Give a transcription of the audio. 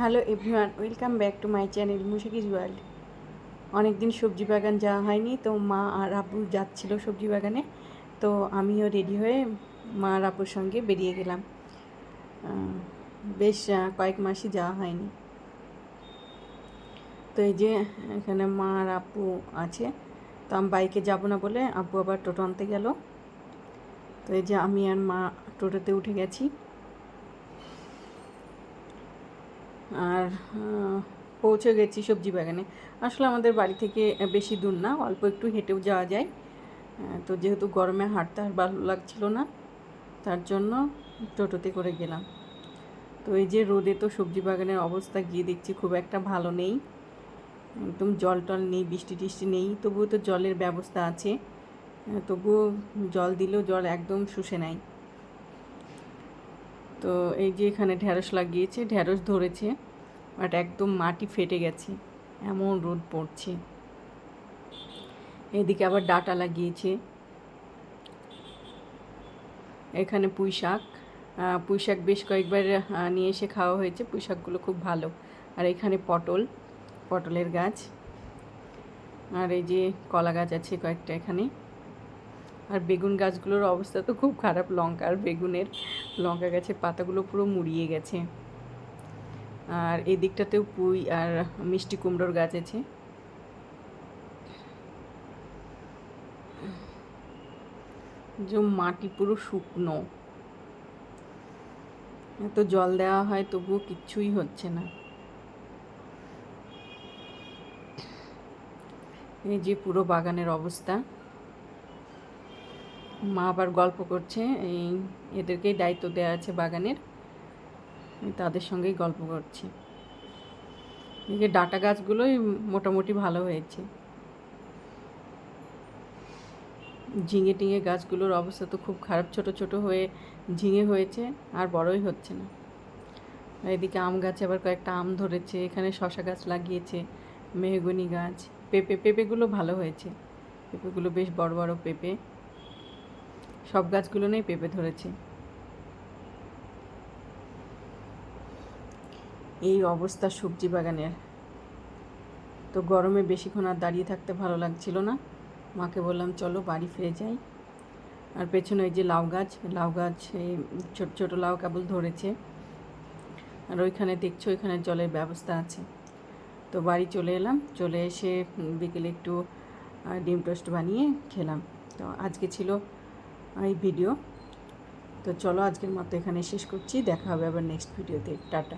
Hello everyone, welcome back to my channel Mushakiz world. অনেক দিন সবজি বাগান যাওয়া হয়নি, তো মা আর আব্বু যাচ্ছিল সবজি বাগানে, তো আমিও রেডি হয়ে মা আর আব্বুর সঙ্গে বেরিয়ে গেলাম। বেশ কয়েক মাসই যাওয়া হয়নি। তো এই যে এখানে মা আর আব্বু আছে, তো আমি বাইকে যাব না বলে আব্বু আবার টোটো আনতে গেল। তো এই যে আমি আর মা টোটোতে উঠে গেছি। আর পৌঁছে গেছি সবজি বাগানে। আসলে আমাদের বাড়ি থেকে বেশি দূর না, অল্প একটু হেঁটেও যাওয়া যায়। তো যেহেতু গরমে হাঁটতে আর ভালো লাগছিল না, তার জন্য টোটোতে করে গেলাম। তো এই যে রোদে তো সবজি বাগানের অবস্থা গিয়ে দেখছি খুব একটা ভালো নেই, একদম জল টল নেই, বৃষ্টি টিষ্টি নেই। তবুও তো জলের ব্যবস্থা আছে, তবুও জল দিলেও জল একদম শুষে নেয়। তো এই যে এখানে ঢ্যাঁড়স লাগিয়েছে, ঢ্যাঁড়স ধরেছে, বাট একদম মাটি ফেটে গেছে, এমন রোদ পড়ছে। এদিকে আবার ডাঁটা লাগিয়েছে। এখানে পুঁই শাক বেশ কয়েকবার নিয়ে এসে খাওয়া হয়েছে। পুঁই শাকগুলো খুব ভালো। আর এখানে পটলের গাছ, আর এই যে কলা গাছ আছে কয়েকটা এখানে। আর বেগুন গাছগুলোর অবস্থা তো খুব খারাপ, লঙ্কা গাছের পাতাগুলো পুরো মুড়িয়ে গেছে। আর এই দিকটাতেও পুঁই আর মিষ্টি কুমড়োর গাছ আছে। যে মাটি পুরো শুকনো, এত জল দেওয়া হয় তবুও কিচ্ছুই হচ্ছে না। এই যে পুরো বাগানের অবস্থা। মা আবার গল্প করছে, এদেরকেই দায়িত্ব দেওয়া আছে বাগানের, তাদের সঙ্গেই গল্প করছি। এই যে ডাঁটা গাছগুলোই মোটামুটি ভালো হয়েছে। ঝিঙে টিঙে গাছগুলোর অবস্থা তো খুব খারাপ, ছোট ছোট হয়ে ঝিঙে হয়েছে, আর বড়ই হচ্ছে না। এদিকে আম গাছে আবার কয়েকটা আম ধরেছে। এখানে শশা গাছ লাগিয়েছে, মেহগনি গাছ, পেঁপেগুলো ভালো হয়েছে। পেঁপেগুলো বেশ বড় বড় পেঁপে, সব গাছগুলো নেই পেঁপে ধরেছে। এই অবস্থা সবজি বাগানের। তো গরমে বেশিক্ষণ আর দাঁড়িয়ে থাকতে ভালো লাগছিল না, মাকে বললাম চলো বাড়ি ফিরে যাই। আর পেছনে ওই যে লাউ গাছ এই ছোট ছোট লাউ কেবল ধরেছে। আর ওইখানে দেখছো ওইখানে জলের ব্যবস্থা আছে। তো বাড়ি চলে এলাম, চলে এসে বিকেলে একটু ডিম টোস্ট বানিয়ে খেলাম। তো আজকে ছিল এই ভিডিও। তো চলো আজকের মতো এখানে শেষ করছি, দেখা হবে আবার নেক্সট ভিডিওতে। টাটা।